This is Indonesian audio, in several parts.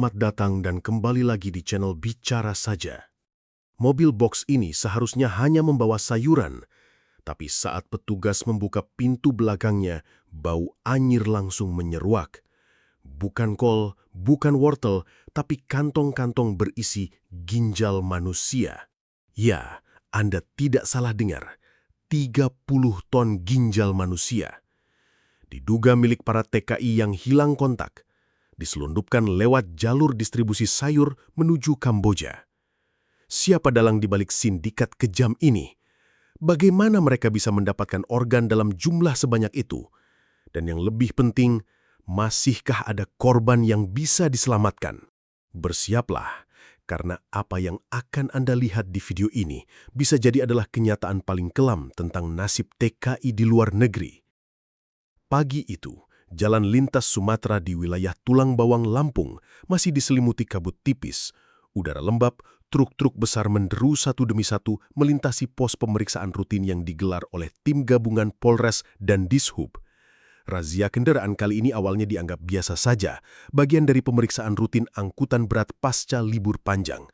Selamat datang dan kembali lagi di channel Bicara Saja. Mobil box ini seharusnya hanya membawa sayuran, tapi saat petugas membuka pintu belakangnya, bau anyir langsung menyeruak. Bukan kol, bukan wortel, tapi kantong-kantong berisi ginjal manusia. Ya, Anda tidak salah dengar, 30 ton ginjal manusia. Diduga milik para TKI yang hilang kontak, diselundupkan lewat jalur distribusi sayur menuju Kamboja. Siapa dalang di balik sindikat kejam ini? Bagaimana mereka bisa mendapatkan organ dalam jumlah sebanyak itu? Dan yang lebih penting, masihkah ada korban yang bisa diselamatkan? Bersiaplah, karena apa yang akan Anda lihat di video ini bisa jadi adalah kenyataan paling kelam tentang nasib TKI di luar negeri. Pagi itu, jalan lintas Sumatera di wilayah Tulang Bawang, Lampung masih diselimuti kabut tipis. Udara lembab, truk-truk besar menderu satu demi satu melintasi pos pemeriksaan rutin yang digelar oleh tim gabungan Polres dan Dishub. Razia kendaraan kali ini awalnya dianggap biasa saja, bagian dari pemeriksaan rutin angkutan berat pasca libur panjang.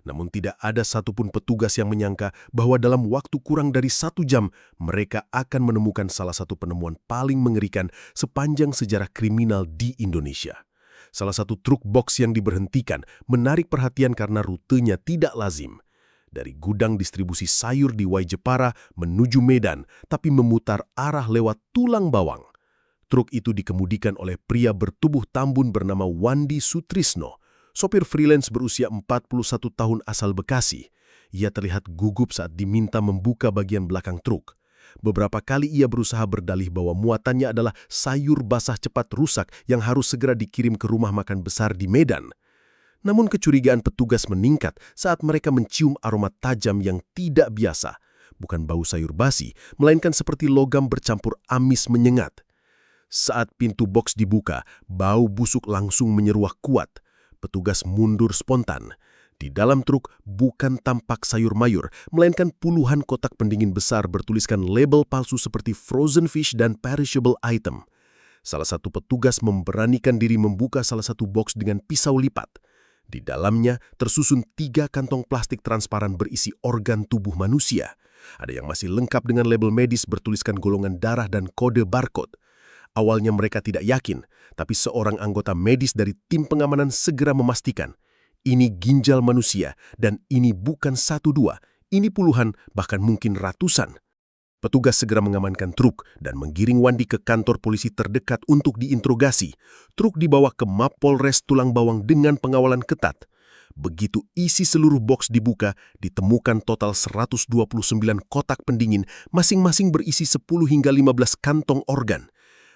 Namun tidak ada satupun petugas yang menyangka bahwa dalam waktu kurang dari 1 jam, mereka akan menemukan salah satu penemuan paling mengerikan sepanjang sejarah kriminal di Indonesia. Salah satu truk box yang diberhentikan menarik perhatian karena rutenya tidak lazim. Dari gudang distribusi sayur di Waijepara menuju Medan, tapi memutar arah lewat Tulang Bawang. Truk itu dikemudikan oleh pria bertubuh tambun bernama Wandi Sutrisno, sopir freelance berusia 41 tahun asal Bekasi. Ia terlihat gugup saat diminta membuka bagian belakang truk. Beberapa kali ia berusaha berdalih bahwa muatannya adalah sayur basah cepat rusak yang harus segera dikirim ke rumah makan besar di Medan. Namun kecurigaan petugas meningkat saat mereka mencium aroma tajam yang tidak biasa. Bukan bau sayur basi, melainkan seperti logam bercampur amis menyengat. Saat pintu box dibuka, bau busuk langsung menyeruak kuat. Petugas mundur spontan. Di dalam truk bukan tampak sayur mayur, melainkan puluhan kotak pendingin besar bertuliskan label palsu seperti frozen fish dan perishable item. Salah satu petugas memberanikan diri membuka salah satu box dengan pisau lipat. Di dalamnya tersusun 3 kantong plastik transparan berisi organ tubuh manusia. Ada yang masih lengkap dengan label medis bertuliskan golongan darah dan kode barcode. Awalnya mereka tidak yakin, tapi seorang anggota medis dari tim pengamanan segera memastikan, ini ginjal manusia dan ini bukan 1-2, ini puluhan bahkan mungkin ratusan. Petugas segera mengamankan truk dan menggiring Wandi ke kantor polisi terdekat untuk diinterogasi. Truk dibawa ke Mapolres Tulang Bawang dengan pengawalan ketat. Begitu isi seluruh box dibuka, ditemukan total 129 kotak pendingin, masing-masing berisi 10 hingga 15 kantong organ.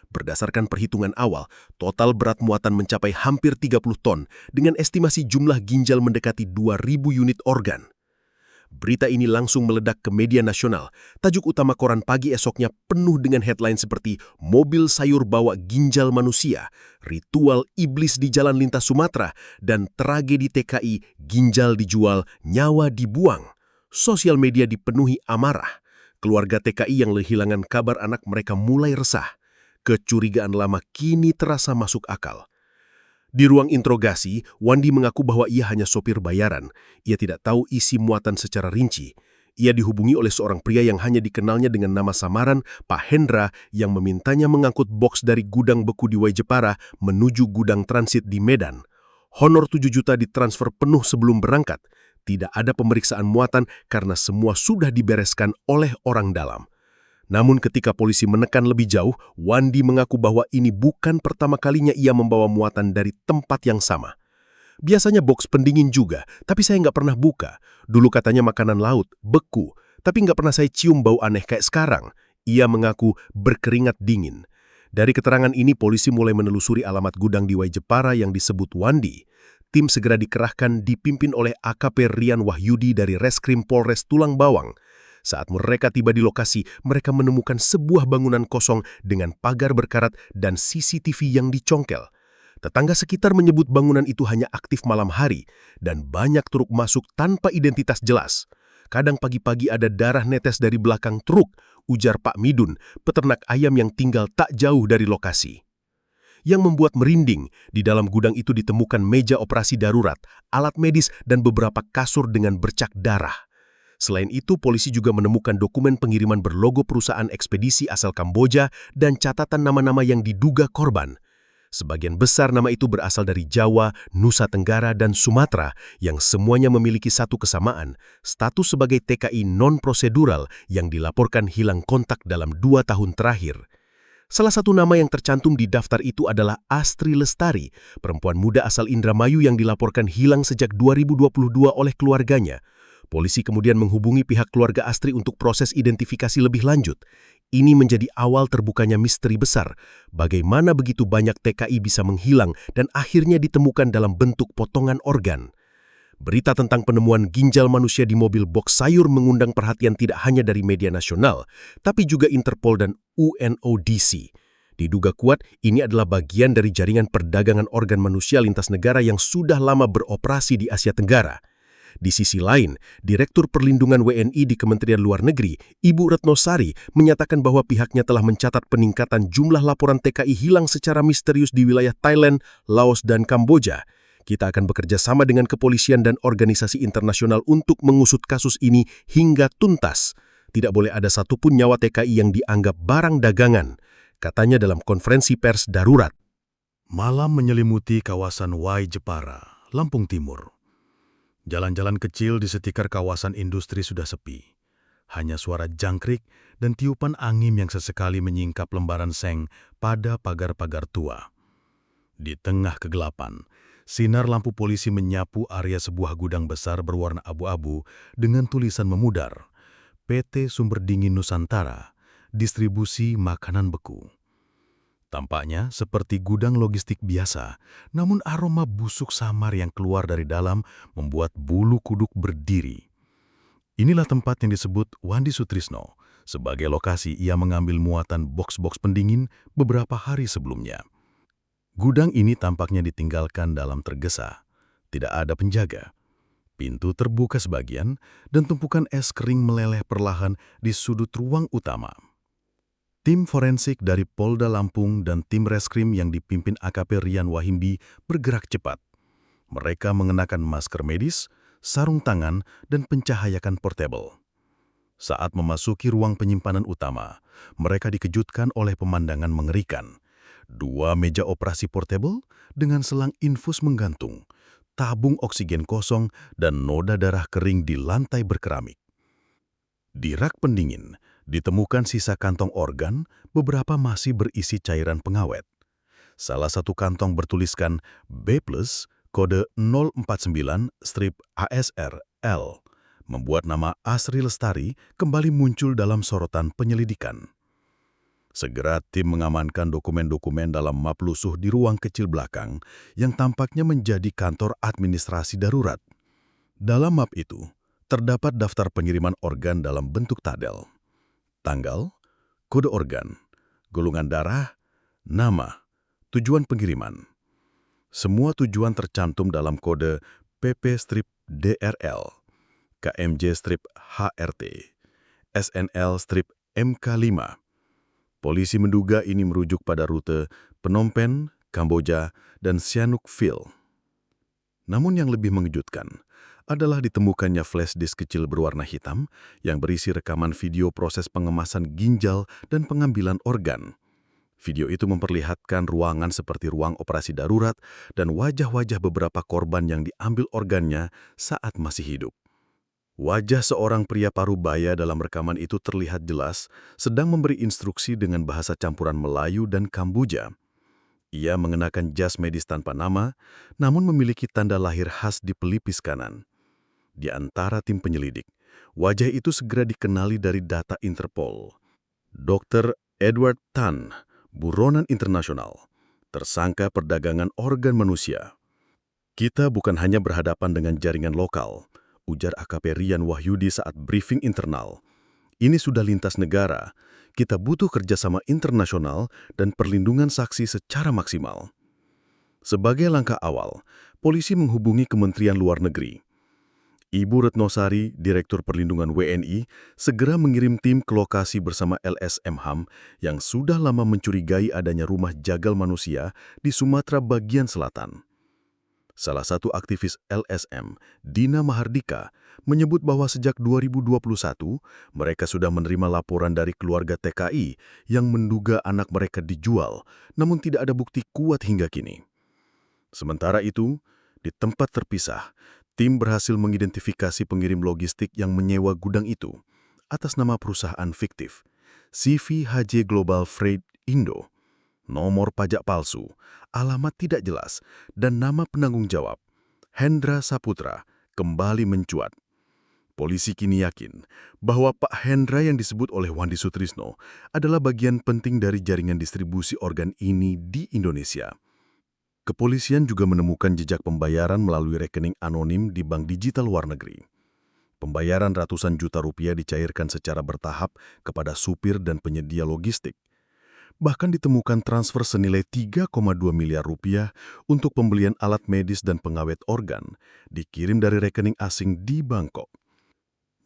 Berdasarkan perhitungan awal, total berat muatan mencapai hampir 30 ton dengan estimasi jumlah ginjal mendekati 2.000 unit organ. Berita ini langsung meledak ke media nasional. Tajuk utama koran pagi esoknya penuh dengan headline seperti mobil sayur bawa ginjal manusia, ritual iblis di jalan lintas Sumatera, dan tragedi TKI ginjal dijual, nyawa dibuang. Sosial media dipenuhi amarah. Keluarga TKI yang kehilangan kabar anak mereka mulai resah. Kecurigaan lama kini terasa masuk akal. Di ruang interogasi, Wandi mengaku bahwa ia hanya sopir bayaran. Ia tidak tahu isi muatan secara rinci. Ia dihubungi oleh seorang pria yang hanya dikenalnya dengan nama samaran Pak Hendra yang memintanya mengangkut box dari gudang beku di Waijepara menuju gudang transit di Medan. Honor 7 juta ditransfer penuh sebelum berangkat. Tidak ada pemeriksaan muatan karena semua sudah dibereskan oleh orang dalam. Namun ketika polisi menekan lebih jauh, Wandi mengaku bahwa ini bukan pertama kalinya ia membawa muatan dari tempat yang sama. Biasanya box pendingin juga, tapi saya nggak pernah buka. Dulu katanya makanan laut, beku, tapi nggak pernah saya cium bau aneh kayak sekarang. Ia mengaku berkeringat dingin. Dari keterangan ini, polisi mulai menelusuri alamat gudang di Waijepara yang disebut Wandi. Tim segera dikerahkan dipimpin oleh AKP Rian Wahyudi dari Reskrim Polres Tulang Bawang. Saat mereka tiba di lokasi, mereka menemukan sebuah bangunan kosong dengan pagar berkarat dan CCTV yang dicongkel. Tetangga sekitar menyebut bangunan itu hanya aktif malam hari dan banyak truk masuk tanpa identitas jelas. Kadang pagi-pagi ada darah netes dari belakang truk, ujar Pak Midun, peternak ayam yang tinggal tak jauh dari lokasi. yang membuat merinding. Di dalam gudang itu ditemukan meja operasi darurat, alat medis, dan beberapa kasur dengan bercak darah. Selain itu, polisi juga menemukan dokumen pengiriman berlogo perusahaan ekspedisi asal Kamboja dan catatan nama-nama yang diduga korban. Sebagian besar nama itu berasal dari Jawa, Nusa Tenggara, dan Sumatera yang semuanya memiliki satu kesamaan, status sebagai TKI non-prosedural yang dilaporkan hilang kontak dalam 2 tahun terakhir. Salah satu nama yang tercantum di daftar itu adalah Astri Lestari, perempuan muda asal Indramayu yang dilaporkan hilang sejak 2022 oleh keluarganya. Polisi kemudian menghubungi pihak keluarga Astri untuk proses identifikasi lebih lanjut. Ini menjadi awal terbukanya misteri besar, bagaimana begitu banyak TKI bisa menghilang dan akhirnya ditemukan dalam bentuk potongan organ. Berita tentang penemuan ginjal manusia di mobil box sayur mengundang perhatian tidak hanya dari media nasional, tapi juga Interpol dan UNODC. Diduga kuat, ini adalah bagian dari jaringan perdagangan organ manusia lintas negara yang sudah lama beroperasi di Asia Tenggara. Di sisi lain, Direktur Perlindungan WNI di Kementerian Luar Negeri, Ibu Retno Sari, menyatakan bahwa pihaknya telah mencatat peningkatan jumlah laporan TKI hilang secara misterius di wilayah Thailand, Laos, dan Kamboja. Kita akan bekerja sama dengan kepolisian dan organisasi internasional untuk mengusut kasus ini hingga tuntas. Tidak boleh ada satupun nyawa TKI yang dianggap barang dagangan, katanya dalam konferensi pers darurat. Malam menyelimuti kawasan Wai Jepara, Lampung Timur. Jalan-jalan kecil di sekitar kawasan industri sudah sepi. Hanya suara jangkrik dan tiupan angin yang sesekali menyingkap lembaran seng pada pagar-pagar tua. Di tengah kegelapan, sinar lampu polisi menyapu area sebuah gudang besar berwarna abu-abu dengan tulisan memudar, PT Sumber Dingin Nusantara, distribusi makanan beku. Tampaknya seperti gudang logistik biasa, namun aroma busuk samar yang keluar dari dalam membuat bulu kuduk berdiri. Inilah tempat yang disebut Wandi Sutrisno. Sebagai lokasi, ia mengambil muatan box-box pendingin beberapa hari sebelumnya. Gudang ini tampaknya ditinggalkan dalam tergesa. Tidak ada penjaga. Pintu terbuka sebagian dan tumpukan es kering meleleh perlahan di sudut ruang utama. Tim forensik dari Polda Lampung dan tim reskrim yang dipimpin AKP Rian Wahimbi bergerak cepat. Mereka mengenakan masker medis, sarung tangan, dan pencahayakan portable. Saat memasuki ruang penyimpanan utama, mereka dikejutkan oleh pemandangan mengerikan. 2 meja operasi portable dengan selang infus menggantung, tabung oksigen kosong, dan noda darah kering di lantai berkeramik. Di rak pendingin, ditemukan sisa kantong organ, beberapa masih berisi cairan pengawet. Salah satu kantong bertuliskan B+, kode 049-ASR-L, membuat nama Astri Lestari kembali muncul dalam sorotan penyelidikan. Segera tim mengamankan dokumen-dokumen dalam map lusuh di ruang kecil belakang yang tampaknya menjadi kantor administrasi darurat. Dalam map itu, terdapat daftar pengiriman organ dalam bentuk tabel. Tanggal, kode organ, golongan darah, nama, tujuan pengiriman. Semua tujuan tercantum dalam kode PP-DRL, KMJ-HRT, SNL-MK5. Polisi menduga ini merujuk pada rute Phnom Penh, Kamboja, dan Sihanoukville. Namun yang lebih mengejutkan adalah ditemukannya flash disk kecil berwarna hitam yang berisi rekaman video proses pengemasan ginjal dan pengambilan organ. Video itu memperlihatkan ruangan seperti ruang operasi darurat dan wajah-wajah beberapa korban yang diambil organnya saat masih hidup. Wajah seorang pria parubaya dalam rekaman itu terlihat jelas sedang memberi instruksi dengan bahasa campuran Melayu dan Kamboja. Ia mengenakan jas medis tanpa nama, namun memiliki tanda lahir khas di pelipis kanan. Di antara tim penyelidik, wajah itu segera dikenali dari data Interpol. Dr. Edward Tan, buronan internasional, tersangka perdagangan organ manusia. Kita bukan hanya berhadapan dengan jaringan lokal, ujar AKP Rian Wahyudi saat briefing internal. Ini sudah lintas negara. Kita butuh kerjasama internasional dan perlindungan saksi secara maksimal. Sebagai langkah awal, polisi menghubungi Kementerian Luar Negeri. Ibu Retnosari, Direktur Perlindungan WNI, segera mengirim tim ke lokasi bersama LSM HAM yang sudah lama mencurigai adanya rumah jagal manusia di Sumatera bagian selatan. Salah satu aktivis LSM, Dina Mahardika, menyebut bahwa sejak 2021, mereka sudah menerima laporan dari keluarga TKI yang menduga anak mereka dijual, namun tidak ada bukti kuat hingga kini. Sementara itu, di tempat terpisah, tim berhasil mengidentifikasi pengirim logistik yang menyewa gudang itu atas nama perusahaan fiktif, CVHJ Global Freight Indo, nomor pajak palsu, alamat tidak jelas, dan nama penanggung jawab, Hendra Saputra, kembali mencuat. Polisi kini yakin bahwa Pak Hendra yang disebut oleh Wandi Sutrisno adalah bagian penting dari jaringan distribusi organ ini di Indonesia. Kepolisian juga menemukan jejak pembayaran melalui rekening anonim di bank digital luar negeri. Pembayaran ratusan juta rupiah dicairkan secara bertahap kepada supir dan penyedia logistik. Bahkan ditemukan transfer senilai 3,2 miliar rupiah untuk pembelian alat medis dan pengawet organ, dikirim dari rekening asing di Bangkok.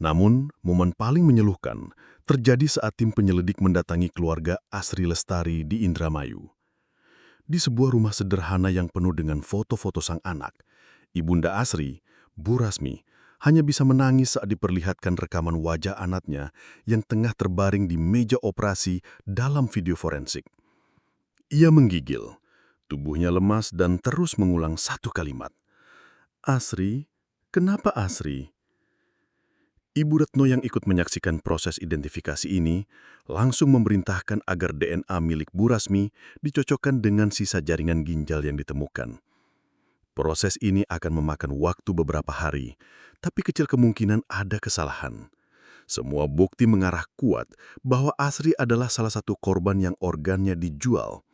Namun, momen paling menyeluhkan terjadi saat tim penyelidik mendatangi keluarga Asri Lestari di Indramayu. Di sebuah rumah sederhana yang penuh dengan foto-foto sang anak, Ibunda Asri, Bu Rasmi, hanya bisa menangis saat diperlihatkan rekaman wajah anaknya yang tengah terbaring di meja operasi dalam video forensik. Ia menggigil, tubuhnya lemas dan terus mengulang satu kalimat. Asri, kenapa Asri? Ibu Retno yang ikut menyaksikan proses identifikasi ini langsung memerintahkan agar DNA milik Bu Rasmi dicocokkan dengan sisa jaringan ginjal yang ditemukan. Proses ini akan memakan waktu beberapa hari, tapi kecil kemungkinan ada kesalahan. Semua bukti mengarah kuat bahwa Asri adalah salah satu korban yang organnya dijual.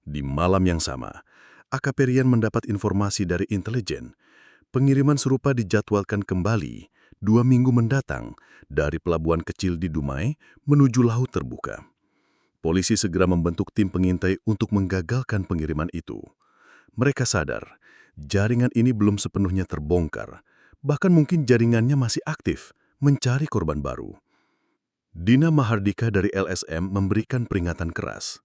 Di malam yang sama, AKP Rian mendapat informasi dari intelijen. Pengiriman serupa dijadwalkan kembali 2 minggu mendatang dari pelabuhan kecil di Dumai menuju Laut Terbuka. Polisi segera membentuk tim pengintai untuk menggagalkan pengiriman itu. Mereka sadar, jaringan ini belum sepenuhnya terbongkar, bahkan mungkin jaringannya masih aktif, mencari korban baru. Dina Mahardika dari LSM memberikan peringatan keras.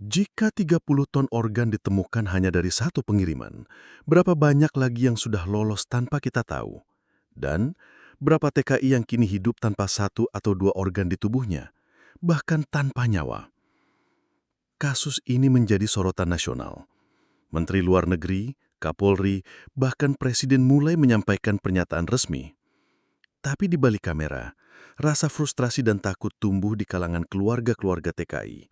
Jika 30 ton organ ditemukan hanya dari satu pengiriman, berapa banyak lagi yang sudah lolos tanpa kita tahu? Dan berapa TKI yang kini hidup tanpa satu atau dua organ di tubuhnya, bahkan tanpa nyawa? Kasus ini menjadi sorotan nasional. Menteri Luar Negeri, Kapolri, bahkan Presiden mulai menyampaikan pernyataan resmi. Tapi di balik kamera, rasa frustrasi dan takut tumbuh di kalangan keluarga-keluarga TKI.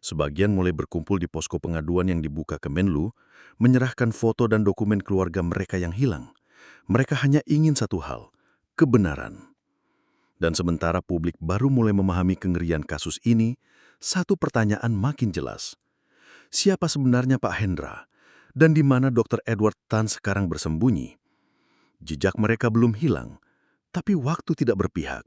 Sebagian mulai berkumpul di posko pengaduan yang dibuka Kemenlu, menyerahkan foto dan dokumen keluarga mereka yang hilang. Mereka hanya ingin satu hal, kebenaran. Dan sementara publik baru mulai memahami kengerian kasus ini, satu pertanyaan makin jelas. Siapa sebenarnya Pak Hendra? Dan di mana Dr. Edward Tan sekarang bersembunyi? Jejak mereka belum hilang, tapi waktu tidak berpihak.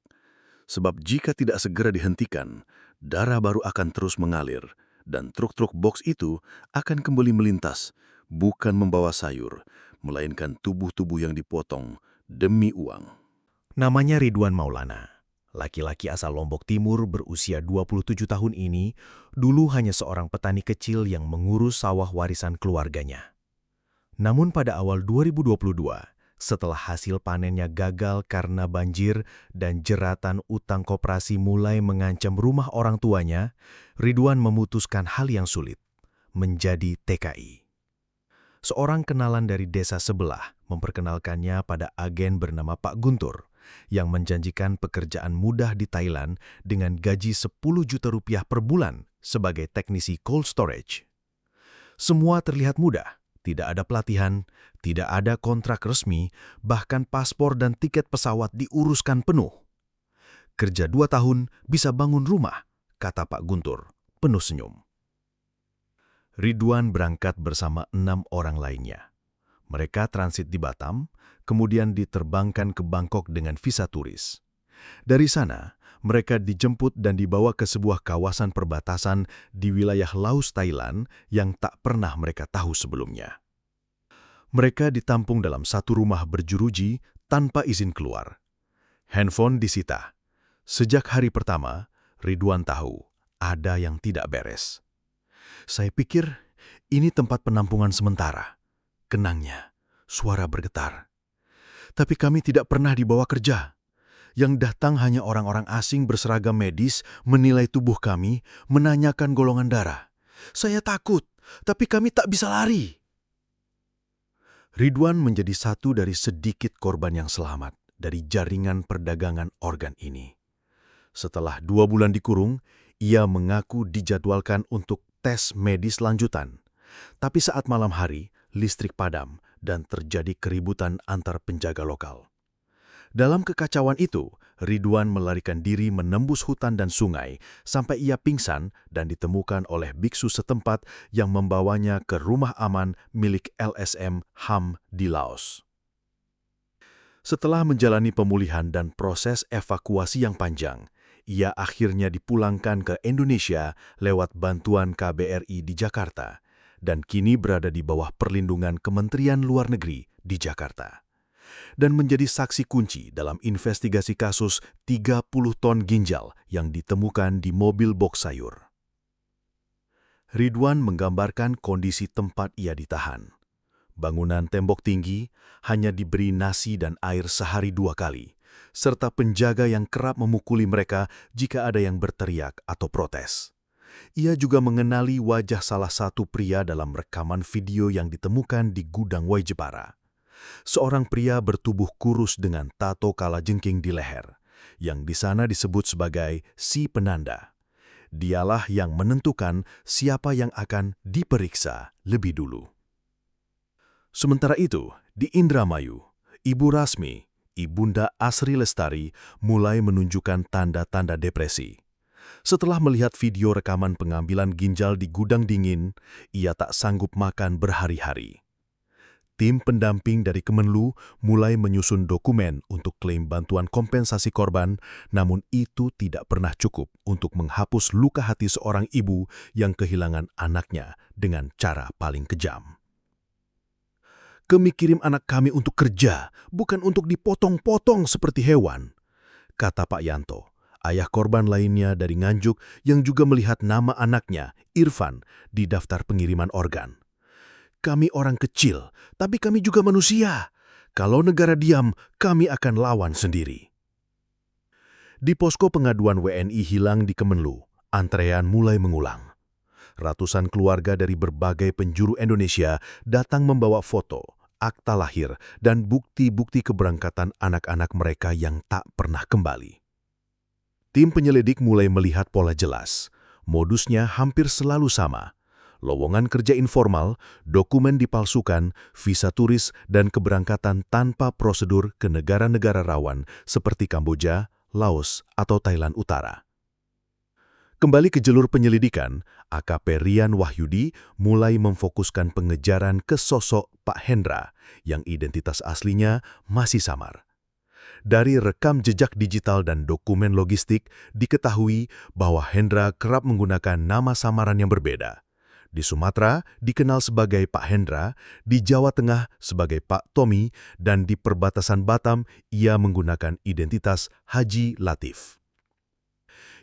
Sebab jika tidak segera dihentikan, darah baru akan terus mengalir, dan truk-truk box itu akan kembali melintas, bukan membawa sayur, melainkan tubuh-tubuh yang dipotong demi uang. Namanya Ridwan Maulana. Laki-laki asal Lombok Timur berusia 27 tahun ini dulu hanya seorang petani kecil yang mengurus sawah warisan keluarganya. Namun pada awal 2022, setelah hasil panennya gagal karena banjir dan jeratan utang koperasi mulai mengancam rumah orang tuanya, Ridwan memutuskan hal yang sulit, menjadi TKI. Seorang kenalan dari desa sebelah memperkenalkannya pada agen bernama Pak Guntur, yang menjanjikan pekerjaan mudah di Thailand dengan gaji 10 juta rupiah per bulan sebagai teknisi cold storage. Semua terlihat mudah. Tidak ada pelatihan, tidak ada kontrak resmi, bahkan paspor dan tiket pesawat diuruskan penuh. Kerja 2 tahun bisa bangun rumah, kata Pak Guntur, penuh senyum. Ridwan berangkat bersama 6 orang lainnya. Mereka transit di Batam, kemudian diterbangkan ke Bangkok dengan visa turis. Dari sana, mereka dijemput dan dibawa ke sebuah kawasan perbatasan di wilayah Laos, Thailand yang tak pernah mereka tahu sebelumnya. Mereka ditampung dalam satu rumah berjeruji tanpa izin keluar. Handphone disita. Sejak hari pertama, Ridwan tahu ada yang tidak beres. Saya pikir ini tempat penampungan sementara. Kenangnya, suara bergetar. Tapi kami tidak pernah dibawa kerja. Yang datang hanya orang-orang asing berseragam medis, menilai tubuh kami, menanyakan golongan darah. Saya takut, tapi kami tak bisa lari. Ridwan menjadi satu dari sedikit korban yang selamat dari jaringan perdagangan organ ini. Setelah 2 bulan dikurung, ia mengaku dijadwalkan untuk tes medis lanjutan. Tapi saat malam hari, listrik padam dan terjadi keributan antar penjaga lokal. Dalam kekacauan itu, Ridwan melarikan diri menembus hutan dan sungai sampai ia pingsan dan ditemukan oleh biksu setempat yang membawanya ke rumah aman milik LSM HAM di Laos. Setelah menjalani pemulihan dan proses evakuasi yang panjang, ia akhirnya dipulangkan ke Indonesia lewat bantuan KBRI di Jakarta dan kini berada di bawah perlindungan Kementerian Luar Negeri di Jakarta. Dan menjadi saksi kunci dalam investigasi kasus 30 ton ginjal yang ditemukan di mobil box sayur. Ridwan menggambarkan kondisi tempat ia ditahan. Bangunan tembok tinggi hanya diberi nasi dan air sehari 2 kali, serta penjaga yang kerap memukuli mereka jika ada yang berteriak atau protes. Ia juga mengenali wajah salah satu pria dalam rekaman video yang ditemukan di gudang Wai Jepara. Seorang pria bertubuh kurus dengan tato kalajengking di leher, yang di sana disebut sebagai si penanda. Dialah yang menentukan siapa yang akan diperiksa lebih dulu. Sementara itu, di Indramayu, Ibu Rasmi, Ibunda Asri Lestari, mulai menunjukkan tanda-tanda depresi. Setelah melihat video rekaman pengambilan ginjal di gudang dingin, ia tak sanggup makan berhari-hari. Tim pendamping dari Kemenlu mulai menyusun dokumen untuk klaim bantuan kompensasi korban, namun itu tidak pernah cukup untuk menghapus luka hati seorang ibu yang kehilangan anaknya dengan cara paling kejam. "Kami kirim anak kami untuk kerja, bukan untuk dipotong-potong seperti hewan," kata Pak Yanto, ayah korban lainnya dari Nganjuk yang juga melihat nama anaknya, Irfan, di daftar pengiriman organ. "Kami orang kecil, tapi kami juga manusia. Kalau negara diam, kami akan lawan sendiri." Di posko pengaduan WNI hilang di Kemenlu, antrean mulai mengulang. Ratusan keluarga dari berbagai penjuru Indonesia datang membawa foto, akta lahir, dan bukti-bukti keberangkatan anak-anak mereka yang tak pernah kembali. Tim penyelidik mulai melihat pola jelas. Modusnya hampir selalu sama. Lowongan kerja informal, dokumen dipalsukan, visa turis, dan keberangkatan tanpa prosedur ke negara-negara rawan seperti Kamboja, Laos, atau Thailand Utara. Kembali ke jalur penyelidikan, AKP Rian Wahyudi mulai memfokuskan pengejaran ke sosok Pak Hendra yang identitas aslinya masih samar. Dari rekam jejak digital dan dokumen logistik, diketahui bahwa Hendra kerap menggunakan nama samaran yang berbeda. Di Sumatera dikenal sebagai Pak Hendra, di Jawa Tengah sebagai Pak Tommy, dan di perbatasan Batam ia menggunakan identitas Haji Latif.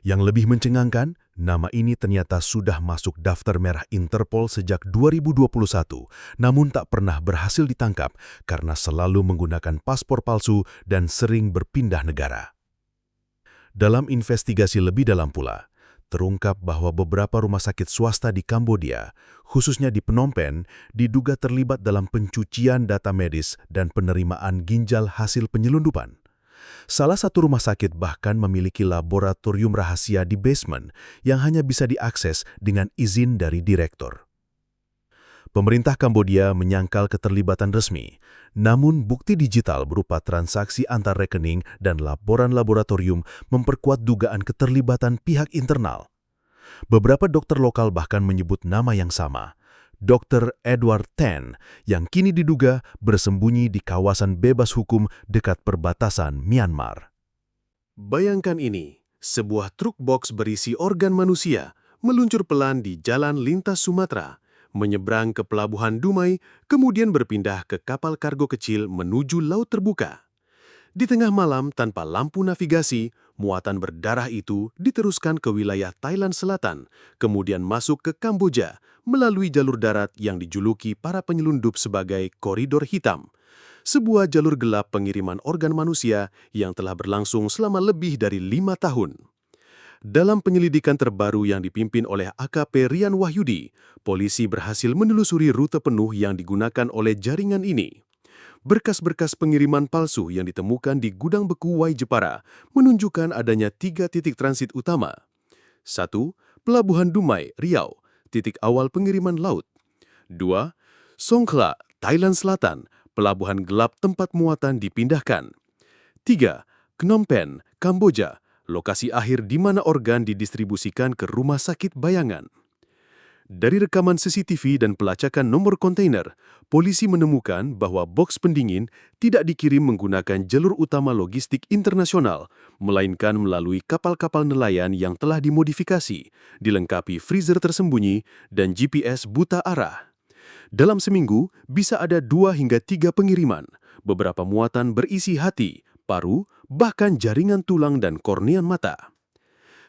Yang lebih mencengangkan, nama ini ternyata sudah masuk daftar merah Interpol sejak 2021, namun tak pernah berhasil ditangkap karena selalu menggunakan paspor palsu dan sering berpindah negara. Dalam investigasi lebih dalam pula, terungkap bahwa beberapa rumah sakit swasta di Kambodia, khususnya di Phnom Penh, diduga terlibat dalam pencucian data medis dan penerimaan ginjal hasil penyelundupan. Salah satu rumah sakit bahkan memiliki laboratorium rahasia di basement yang hanya bisa diakses dengan izin dari direktur. Pemerintah Kambodia menyangkal keterlibatan resmi, namun bukti digital berupa transaksi antar rekening dan laporan laboratorium memperkuat dugaan keterlibatan pihak internal. Beberapa dokter lokal bahkan menyebut nama yang sama, Dr. Edward Tan, yang kini diduga bersembunyi di kawasan bebas hukum dekat perbatasan Myanmar. Bayangkan ini, sebuah truk box berisi organ manusia meluncur pelan di jalan lintas Sumatera, menyeberang ke pelabuhan Dumai, kemudian berpindah ke kapal kargo kecil menuju laut terbuka. Di tengah malam tanpa lampu navigasi, muatan berdarah itu diteruskan ke wilayah Thailand Selatan, kemudian masuk ke Kamboja melalui jalur darat yang dijuluki para penyelundup sebagai Koridor Hitam, sebuah jalur gelap pengiriman organ manusia yang telah berlangsung selama lebih dari 5 tahun. Dalam penyelidikan terbaru yang dipimpin oleh AKP Rian Wahyudi, polisi berhasil menelusuri rute penuh yang digunakan oleh jaringan ini. Berkas-berkas pengiriman palsu yang ditemukan di gudang beku Wai Jepara menunjukkan adanya 3 titik transit utama. 1. Pelabuhan Dumai, Riau, titik awal pengiriman laut. 2. Songkhla, Thailand Selatan, pelabuhan gelap tempat muatan dipindahkan. 3. Phnom Penh, Kamboja, lokasi akhir di mana organ didistribusikan ke rumah sakit bayangan. Dari rekaman CCTV dan pelacakan nomor kontainer, polisi menemukan bahwa boks pendingin tidak dikirim menggunakan jalur utama logistik internasional, melainkan melalui kapal-kapal nelayan yang telah dimodifikasi, dilengkapi freezer tersembunyi dan GPS buta arah. Dalam seminggu, bisa ada 2 hingga 3 pengiriman, beberapa muatan berisi hati, paru, bahkan jaringan tulang dan kornean mata.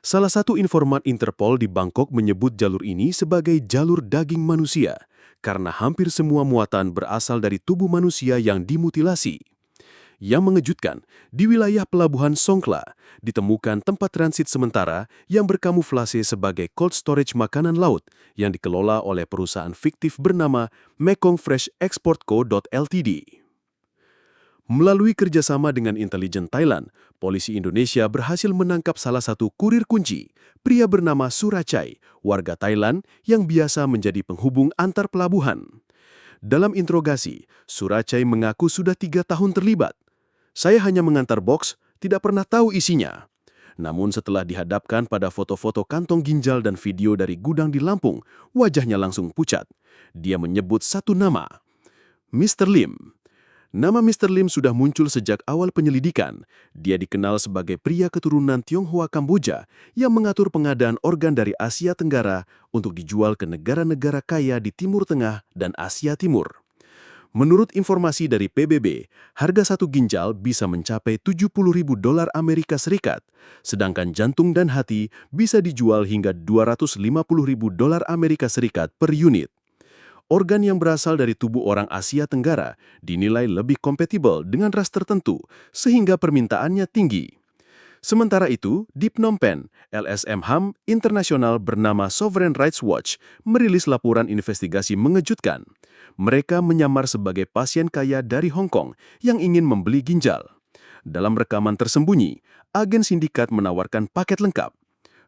Salah satu informan Interpol di Bangkok menyebut jalur ini sebagai jalur daging manusia, karena hampir semua muatan berasal dari tubuh manusia yang dimutilasi. Yang mengejutkan, di wilayah pelabuhan Songkhla, ditemukan tempat transit sementara yang berkamuflase sebagai cold storage makanan laut yang dikelola oleh perusahaan fiktif bernama Mekong Fresh Export Co. Ltd. Melalui kerjasama dengan intelijen Thailand, polisi Indonesia berhasil menangkap salah satu kurir kunci, pria bernama Surachai, warga Thailand yang biasa menjadi penghubung antar pelabuhan. Dalam interogasi, Surachai mengaku sudah 3 tahun terlibat. Saya hanya mengantar boks, tidak pernah tahu isinya. Namun setelah dihadapkan pada foto-foto kantong ginjal dan video dari gudang di Lampung, wajahnya langsung pucat. Dia menyebut satu nama, Mr. Lim. Nama Mr. Lim sudah muncul sejak awal penyelidikan. Dia dikenal sebagai pria keturunan Tionghoa Kamboja yang mengatur pengadaan organ dari Asia Tenggara untuk dijual ke negara-negara kaya di Timur Tengah dan Asia Timur. Menurut informasi dari PBB, harga satu ginjal bisa mencapai $70.000 Amerika Serikat, sedangkan jantung dan hati bisa dijual hingga $250.000 Amerika Serikat per unit. Organ yang berasal dari tubuh orang Asia Tenggara dinilai lebih kompatibel dengan ras tertentu, sehingga permintaannya tinggi. Sementara itu, di Phnom Penh, LSM HAM internasional bernama Sovereign Rights Watch merilis laporan investigasi mengejutkan. Mereka menyamar sebagai pasien kaya dari Hong Kong yang ingin membeli ginjal. Dalam rekaman tersembunyi, agen sindikat menawarkan paket lengkap.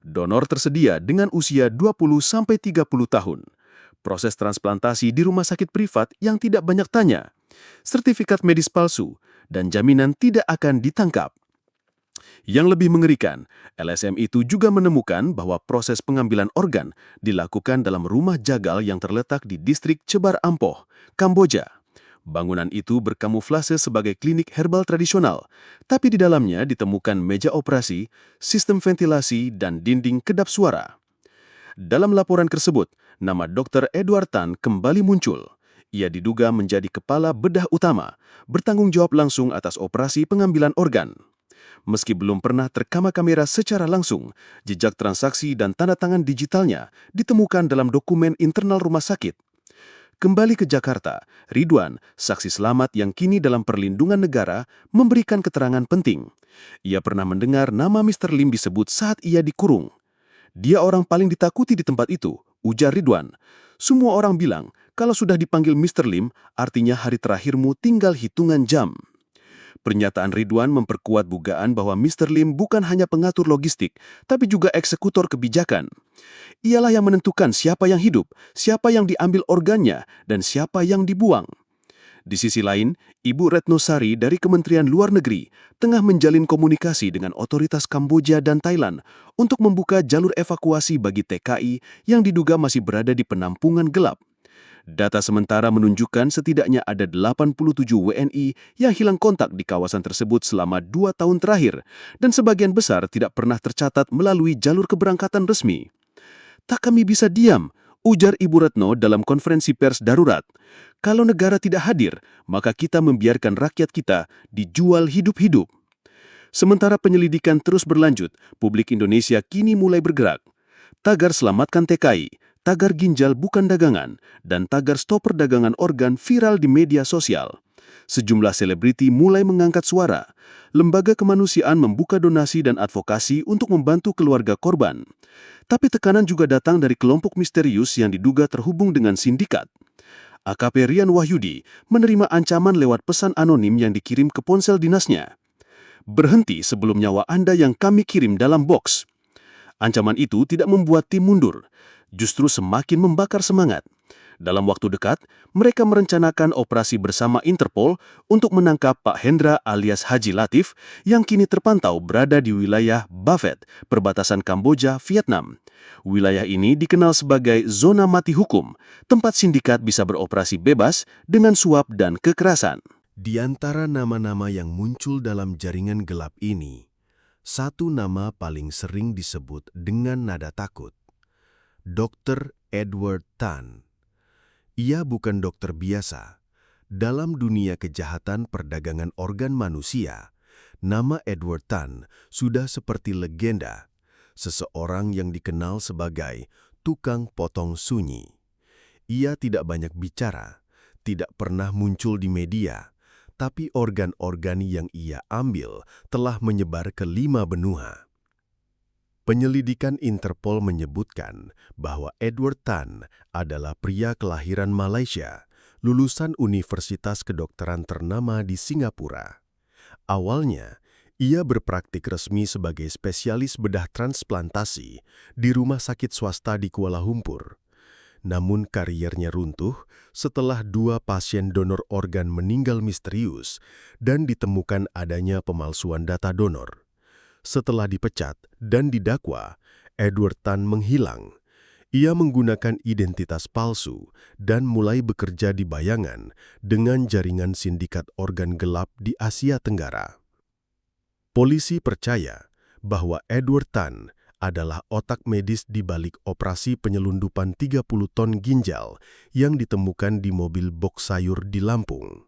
Donor tersedia dengan usia 20-30 tahun. Proses transplantasi di rumah sakit privat yang tidak banyak tanya, sertifikat medis palsu, dan jaminan tidak akan ditangkap. Yang lebih mengerikan, LSM itu juga menemukan bahwa proses pengambilan organ dilakukan dalam rumah jagal yang terletak di distrik Chebar Ampoh, Kamboja. Bangunan itu berkamuflase sebagai klinik herbal tradisional, tapi di dalamnya ditemukan meja operasi, sistem ventilasi, dan dinding kedap suara. Dalam laporan tersebut, nama Dr. Edward Tan kembali muncul. Ia diduga menjadi kepala bedah utama, bertanggung jawab langsung atas operasi pengambilan organ. Meski belum pernah terkama kamera secara langsung, jejak transaksi dan tanda tangan digitalnya ditemukan dalam dokumen internal rumah sakit. Kembali ke Jakarta, Ridwan, saksi selamat yang kini dalam perlindungan negara, memberikan keterangan penting. Ia pernah mendengar nama Mr. Lim disebut saat ia dikurung. Dia orang paling ditakuti di tempat itu, ujar Ridwan. Semua orang bilang, kalau sudah dipanggil Mr. Lim, artinya hari terakhirmu tinggal hitungan jam. Pernyataan Ridwan memperkuat dugaan bahwa Mr. Lim bukan hanya pengatur logistik, tapi juga eksekutor kebijakan. Ialah yang menentukan siapa yang hidup, siapa yang diambil organnya, dan siapa yang dibuang. Di sisi lain, Ibu Retno Sari dari Kementerian Luar Negeri tengah menjalin komunikasi dengan otoritas Kamboja dan Thailand untuk membuka jalur evakuasi bagi TKI yang diduga masih berada di penampungan gelap. Data sementara menunjukkan setidaknya ada 87 WNI yang hilang kontak di kawasan tersebut selama 2 tahun terakhir, dan sebagian besar tidak pernah tercatat melalui jalur keberangkatan resmi. Tak kami bisa diam, Ujar Ibu Retno dalam konferensi pers darurat, kalau negara tidak hadir, maka kita membiarkan rakyat kita dijual hidup-hidup. Sementara penyelidikan terus berlanjut, publik Indonesia kini mulai bergerak. Tagar Selamatkan TKI, tagar ginjal bukan dagangan, dan tagar stop perdagangan organ viral di media sosial. Sejumlah selebriti mulai mengangkat suara. Lembaga kemanusiaan membuka donasi dan advokasi untuk membantu keluarga korban. Tapi tekanan juga datang dari kelompok misterius yang diduga terhubung dengan sindikat. AKP Rian Wahyudi menerima ancaman lewat pesan anonim yang dikirim ke ponsel dinasnya. Berhenti sebelum nyawa Anda yang kami kirim dalam box. Ancaman itu tidak membuat tim mundur, justru semakin membakar semangat. Dalam waktu dekat, mereka merencanakan operasi bersama Interpol untuk menangkap Pak Hendra alias Haji Latif yang kini terpantau berada di wilayah Ba Phet, perbatasan Kamboja, Vietnam. Wilayah ini dikenal sebagai zona mati hukum, tempat sindikat bisa beroperasi bebas dengan suap dan kekerasan. Di antara nama-nama yang muncul dalam jaringan gelap ini, satu nama paling sering disebut dengan nada takut. Dr. Edward Tan. Ia bukan dokter biasa. Dalam dunia kejahatan perdagangan organ manusia, nama Edward Tan sudah seperti legenda, seseorang yang dikenal sebagai tukang potong sunyi. Ia tidak banyak bicara, tidak pernah muncul di media, tapi organ-organ yang ia ambil telah menyebar ke 5 benua. Penyelidikan Interpol menyebutkan bahwa Edward Tan adalah pria kelahiran Malaysia, lulusan Universitas Kedokteran ternama di Singapura. Awalnya, ia berpraktik resmi sebagai spesialis bedah transplantasi di rumah sakit swasta di Kuala Lumpur. Namun kariernya runtuh setelah 2 pasien donor organ meninggal misterius dan ditemukan adanya pemalsuan data donor. Setelah dipecat dan didakwa, Edward Tan menghilang. Ia menggunakan identitas palsu dan mulai bekerja di bayangan dengan jaringan sindikat organ gelap di Asia Tenggara. Polisi percaya bahwa Edward Tan adalah otak medis di balik operasi penyelundupan 30 ton ginjal yang ditemukan di mobil box sayur di Lampung.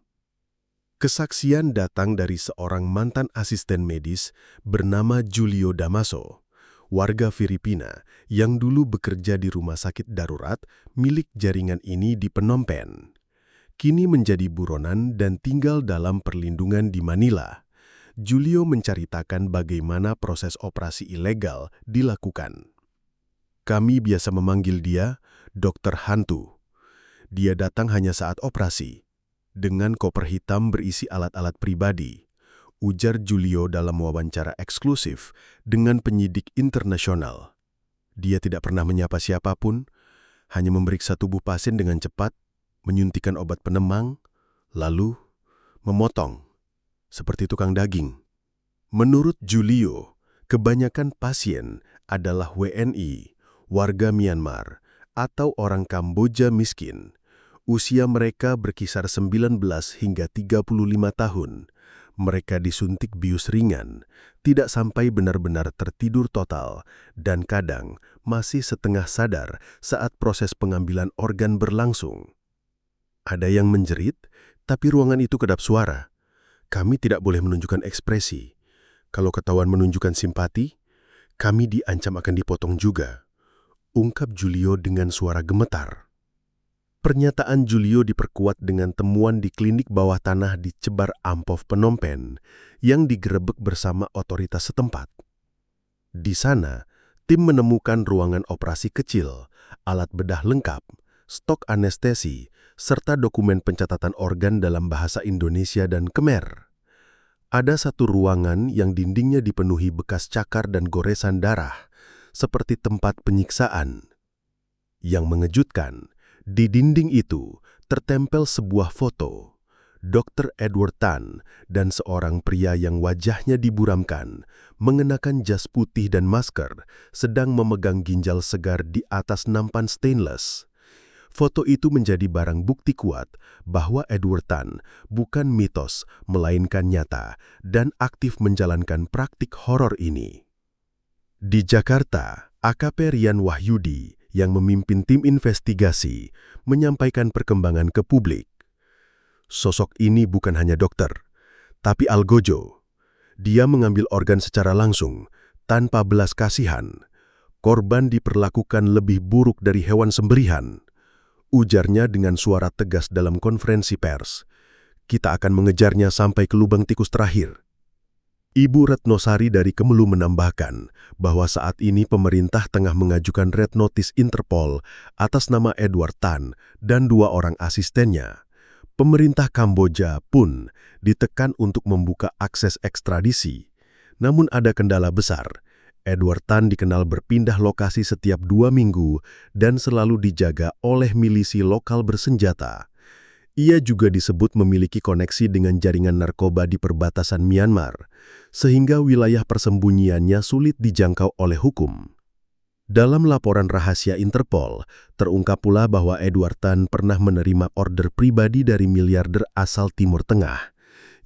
Kesaksian datang dari seorang mantan asisten medis bernama Julio Damaso, warga Filipina yang dulu bekerja di rumah sakit darurat milik jaringan ini di Phnom Penh. Kini menjadi buronan dan tinggal dalam perlindungan di Manila. Julio menceritakan bagaimana proses operasi ilegal dilakukan. Kami biasa memanggil dia Dokter Hantu. Dia datang hanya saat operasi, dengan koper hitam berisi alat-alat pribadi, ujar Julio dalam wawancara eksklusif dengan penyidik internasional. Dia tidak pernah menyapa siapapun, hanya memeriksa tubuh pasien dengan cepat, menyuntikkan obat penenang, lalu memotong, seperti tukang daging. Menurut Julio, kebanyakan pasien adalah WNI, warga Myanmar, atau orang Kamboja miskin. Usia mereka berkisar 19 hingga 35 tahun. Mereka disuntik bius ringan, tidak sampai benar-benar tertidur total, dan kadang masih setengah sadar saat proses pengambilan organ berlangsung. Ada yang menjerit, tapi ruangan itu kedap suara. Kami tidak boleh menunjukkan ekspresi. Kalau ketahuan menunjukkan simpati, kami diancam akan dipotong juga, ungkap Julio dengan suara gemetar. Pernyataan Julio diperkuat dengan temuan di klinik bawah tanah di Chebar Amphoe, Phnom Penh yang digerebek bersama otoritas setempat. Di sana, tim menemukan ruangan operasi kecil, alat bedah lengkap, stok anestesi, serta dokumen pencatatan organ dalam bahasa Indonesia dan Khmer. Ada satu ruangan yang dindingnya dipenuhi bekas cakar dan goresan darah, seperti tempat penyiksaan. Yang mengejutkan, di dinding itu tertempel sebuah foto, Dr. Edward Tan dan seorang pria yang wajahnya diburamkan, mengenakan jas putih dan masker, sedang memegang ginjal segar di atas nampan stainless. Foto itu menjadi barang bukti kuat bahwa Edward Tan bukan mitos, melainkan nyata dan aktif menjalankan praktik horor ini. Di Jakarta, AKP Rian Wahyudi yang memimpin tim investigasi, menyampaikan perkembangan ke publik. Sosok ini bukan hanya dokter, tapi algojo. Dia mengambil organ secara langsung, tanpa belas kasihan. Korban diperlakukan lebih buruk dari hewan sembelihan. Ujarnya dengan suara tegas dalam konferensi pers. Kita akan mengejarnya sampai ke lubang tikus terakhir. Ibu Retnosari dari Kemelu menambahkan bahwa saat ini pemerintah tengah mengajukan red notice Interpol atas nama Edward Tan dan 2 orang asistennya. Pemerintah Kamboja pun ditekan untuk membuka akses ekstradisi. Namun ada kendala besar. Edward Tan dikenal berpindah lokasi setiap 2 minggu dan selalu dijaga oleh milisi lokal bersenjata. Ia juga disebut memiliki koneksi dengan jaringan narkoba di perbatasan Myanmar, sehingga wilayah persembunyiannya sulit dijangkau oleh hukum. Dalam laporan rahasia Interpol, terungkap pula bahwa Edward Tan pernah menerima order pribadi dari miliarder asal Timur Tengah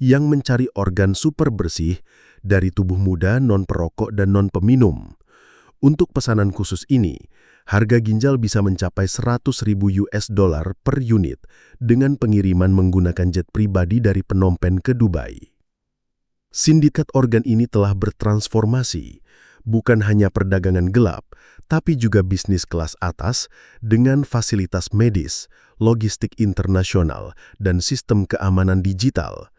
yang mencari organ super bersih dari tubuh muda, non-perokok, dan non-peminum. Untuk pesanan khusus ini, harga ginjal bisa mencapai $100.000 per unit dengan pengiriman menggunakan jet pribadi dari Phnom Penh ke Dubai. Sindikat organ ini telah bertransformasi, bukan hanya perdagangan gelap, tapi juga bisnis kelas atas dengan fasilitas medis, logistik internasional, dan sistem keamanan digital.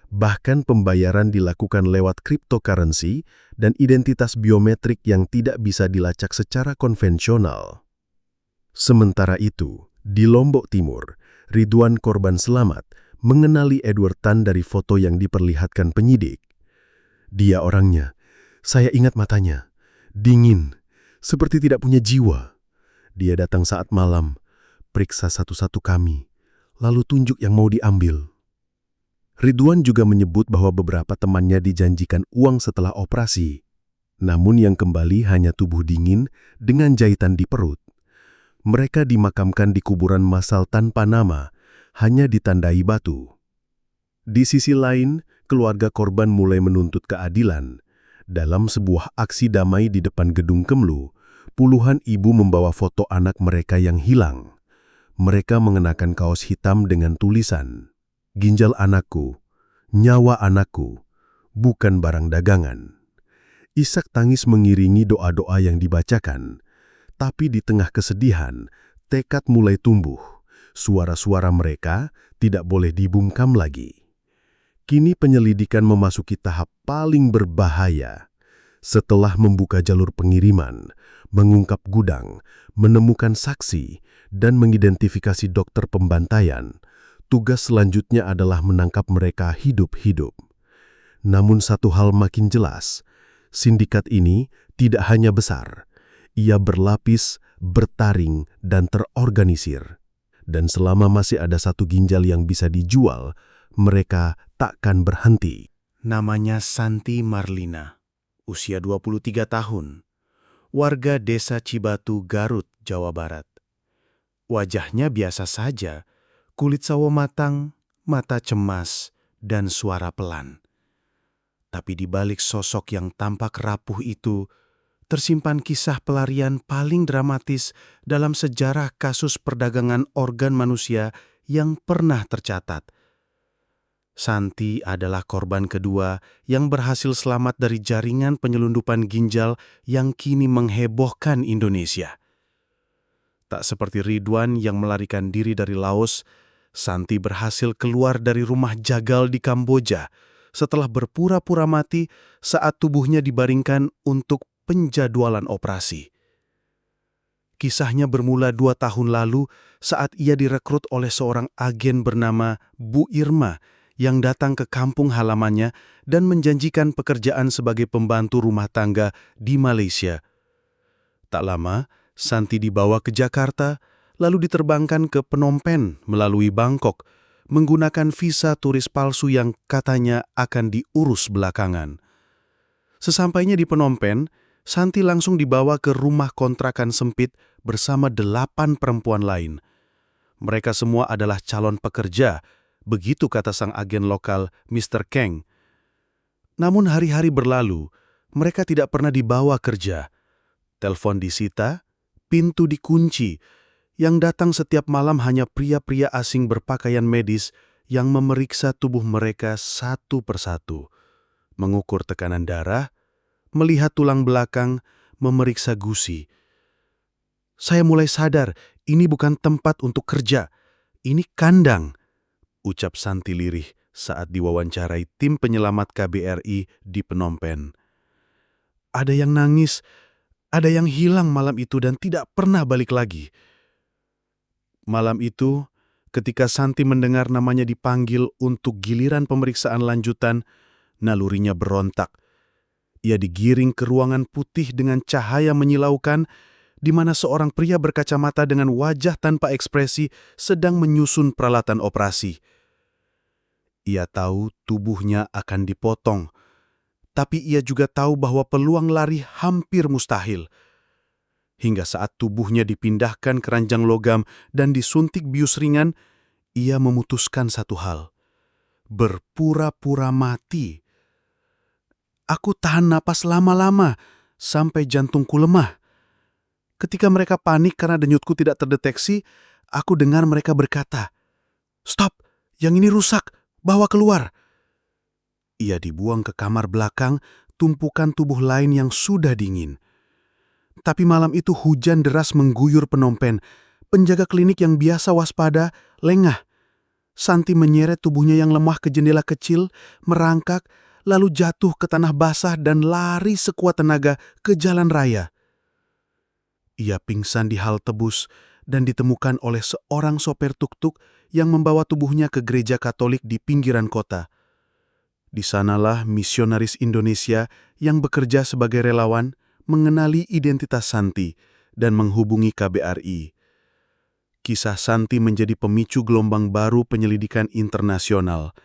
Bahkan pembayaran dilakukan lewat cryptocurrency dan identitas biometrik yang tidak bisa dilacak secara konvensional. Sementara itu, di Lombok Timur, Ridwan korban selamat mengenali Edward Tan dari foto yang diperlihatkan penyidik. Dia orangnya, saya ingat matanya, dingin, seperti tidak punya jiwa. Dia datang saat malam, periksa satu-satu kami, lalu tunjuk yang mau diambil. Ridwan juga menyebut bahwa beberapa temannya dijanjikan uang setelah operasi, namun yang kembali hanya tubuh dingin dengan jahitan di perut. Mereka dimakamkan di kuburan massal tanpa nama, hanya ditandai batu. Di sisi lain, keluarga korban mulai menuntut keadilan. Dalam sebuah aksi damai di depan gedung Kemlu, puluhan ibu membawa foto anak mereka yang hilang. Mereka mengenakan kaos hitam dengan tulisan, "Ginjal anakku, nyawa anakku, bukan barang dagangan." Isak tangis mengiringi doa-doa yang dibacakan. Tapi di tengah kesedihan, tekad mulai tumbuh. Suara-suara mereka tidak boleh dibungkam lagi. Kini penyelidikan memasuki tahap paling berbahaya. Setelah membuka jalur pengiriman, mengungkap gudang, menemukan saksi, dan mengidentifikasi dokter pembantaian, tugas selanjutnya adalah menangkap mereka hidup-hidup. Namun satu hal makin jelas, sindikat ini tidak hanya besar, ia berlapis, bertaring, dan terorganisir. Dan selama masih ada satu ginjal yang bisa dijual, mereka takkan berhenti. Namanya Santi Marlina, usia 23 tahun, warga desa Cibatu, Garut, Jawa Barat. Wajahnya biasa saja, kulit sawo matang, mata cemas, dan suara pelan. Tapi di balik sosok yang tampak rapuh itu, tersimpan kisah pelarian paling dramatis dalam sejarah kasus perdagangan organ manusia yang pernah tercatat. Santi adalah korban kedua yang berhasil selamat dari jaringan penyelundupan ginjal yang kini menghebohkan Indonesia. Tak seperti Ridwan yang melarikan diri dari Laos, Santi berhasil keluar dari rumah jagal di Kamboja setelah berpura-pura mati saat tubuhnya dibaringkan untuk penjadwalan operasi. Kisahnya bermula 2 tahun lalu saat ia direkrut oleh seorang agen bernama Bu Irma yang datang ke kampung halamannya dan menjanjikan pekerjaan sebagai pembantu rumah tangga di Malaysia. Tak lama, Santi dibawa ke Jakarta, lalu diterbangkan ke Phnom Penh melalui Bangkok, menggunakan visa turis palsu yang katanya akan diurus belakangan. Sesampainya di Phnom Penh, Santi langsung dibawa ke rumah kontrakan sempit bersama 8 perempuan lain. Mereka semua adalah calon pekerja, begitu kata sang agen lokal, Mr. Keng. Namun hari-hari berlalu, mereka tidak pernah dibawa kerja. Telepon disita, pintu dikunci. Yang datang setiap malam hanya pria-pria asing berpakaian medis yang memeriksa tubuh mereka satu persatu, mengukur tekanan darah, melihat tulang belakang, memeriksa gusi. Saya mulai sadar, ini bukan tempat untuk kerja, ini kandang, ucap Santi lirih saat diwawancarai tim penyelamat KBRI di Phnom Penh. Ada yang nangis, ada yang hilang malam itu dan tidak pernah balik lagi. Malam itu, ketika Santi mendengar namanya dipanggil untuk giliran pemeriksaan lanjutan, nalurinya berontak. Ia digiring ke ruangan putih dengan cahaya menyilaukan, di mana seorang pria berkacamata dengan wajah tanpa ekspresi sedang menyusun peralatan operasi. Ia tahu tubuhnya akan dipotong, tapi ia juga tahu bahwa peluang lari hampir mustahil. Hingga saat tubuhnya dipindahkan ke ranjang logam dan disuntik bius ringan, ia memutuskan satu hal: berpura-pura mati. Aku tahan napas lama-lama sampai jantungku lemah. Ketika mereka panik karena denyutku tidak terdeteksi, aku dengar mereka berkata, "Stop, yang ini rusak, bawa keluar." Ia dibuang ke kamar belakang, tumpukan tubuh lain yang sudah dingin. Tapi malam itu hujan deras mengguyur Phnom Penh. Penjaga klinik yang biasa waspada, lengah. Santi menyeret tubuhnya yang lemah ke jendela kecil, merangkak, lalu jatuh ke tanah basah dan lari sekuat tenaga ke jalan raya. Ia pingsan di halte bus dan ditemukan oleh seorang sopir tuk-tuk yang membawa tubuhnya ke gereja Katolik di pinggiran kota. Di sanalah misionaris Indonesia yang bekerja sebagai relawan mengenali identitas Santi dan menghubungi KBRI. Kisah Santi menjadi pemicu gelombang baru penyelidikan internasional.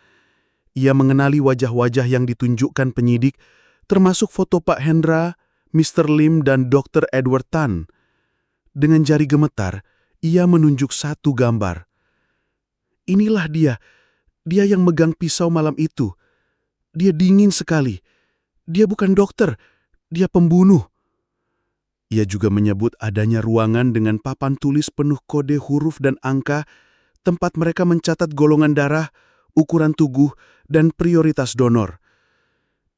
Ia mengenali wajah-wajah yang ditunjukkan penyidik, termasuk foto Pak Hendra, Mr. Lim, dan Dr. Edward Tan. Dengan jari gemetar, ia menunjuk satu gambar. Inilah dia yang megang pisau malam itu. Dia dingin sekali. Dia bukan dokter, dia pembunuh. Ia juga menyebut adanya ruangan dengan papan tulis penuh kode huruf dan angka, tempat mereka mencatat golongan darah, ukuran tubuh, dan prioritas donor.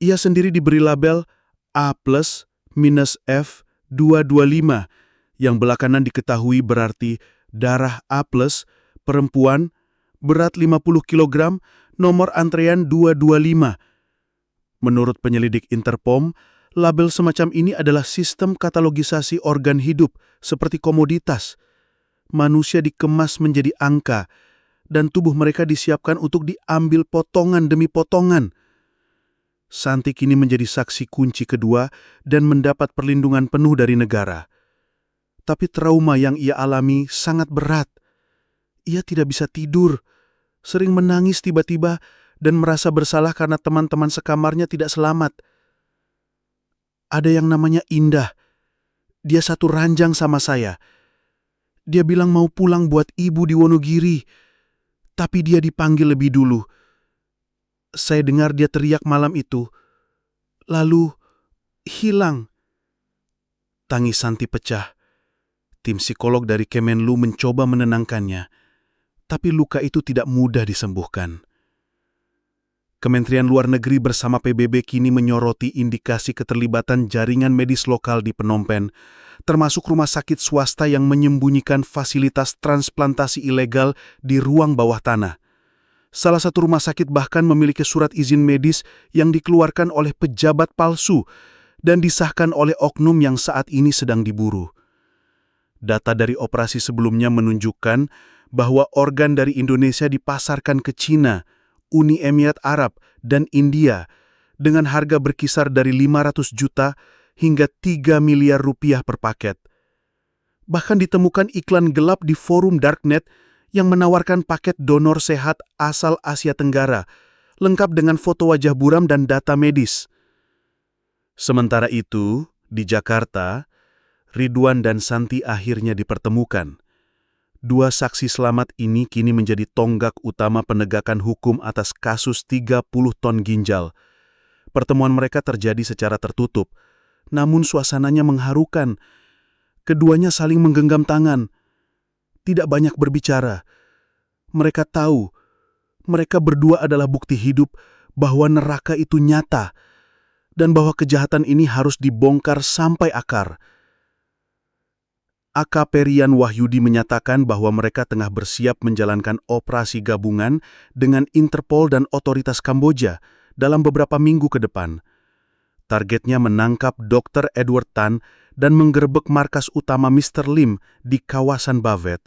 Ia sendiri diberi label A+-F225, yang belakangan diketahui berarti darah A+, perempuan, berat 50 kg, nomor antrean 225. Menurut penyelidik Interpom, label semacam ini adalah sistem katalogisasi organ hidup seperti komoditas. Manusia dikemas menjadi angka, dan tubuh mereka disiapkan untuk diambil potongan demi potongan. Santi kini menjadi saksi kunci kedua dan mendapat perlindungan penuh dari negara. Tapi trauma yang ia alami sangat berat. Ia tidak bisa tidur, sering menangis tiba-tiba, dan merasa bersalah karena teman-teman sekamarnya tidak selamat. Ada yang namanya Indah. Dia satu ranjang sama saya. Dia bilang mau pulang buat ibu di Wonogiri, tapi dia dipanggil lebih dulu. Saya dengar dia teriak malam itu, lalu hilang. Tangis Santi pecah. Tim psikolog dari Kemenlu mencoba menenangkannya, tapi luka itu tidak mudah disembuhkan. Kementerian Luar Negeri bersama PBB kini menyoroti indikasi keterlibatan jaringan medis lokal di Phnom Penh, termasuk rumah sakit swasta yang menyembunyikan fasilitas transplantasi ilegal di ruang bawah tanah. Salah satu rumah sakit bahkan memiliki surat izin medis yang dikeluarkan oleh pejabat palsu dan disahkan oleh oknum yang saat ini sedang diburu. Data dari operasi sebelumnya menunjukkan bahwa organ dari Indonesia dipasarkan ke China, Uni Emirat Arab, dan India dengan harga berkisar dari 500 juta hingga 3 miliar rupiah per paket. Bahkan ditemukan iklan gelap di forum Darknet yang menawarkan paket donor sehat asal Asia Tenggara, lengkap dengan foto wajah buram dan data medis. Sementara itu, di Jakarta, Ridwan dan Santi akhirnya dipertemukan. Dua saksi selamat ini kini menjadi tonggak utama penegakan hukum atas kasus 30 ton ginjal. Pertemuan mereka terjadi secara tertutup, namun suasananya mengharukan Keduanya saling menggenggam tangan. Tidak banyak berbicara. Mereka tahu, mereka berdua adalah bukti hidup bahwa neraka itu nyata dan bahwa kejahatan ini harus dibongkar sampai akar. AKP Rian Wahyudi menyatakan bahwa mereka tengah bersiap menjalankan operasi gabungan dengan Interpol dan otoritas Kamboja dalam beberapa minggu ke depan. Targetnya menangkap Dr. Edward Tan dan menggerebek markas utama Mr. Lim di kawasan Bavet.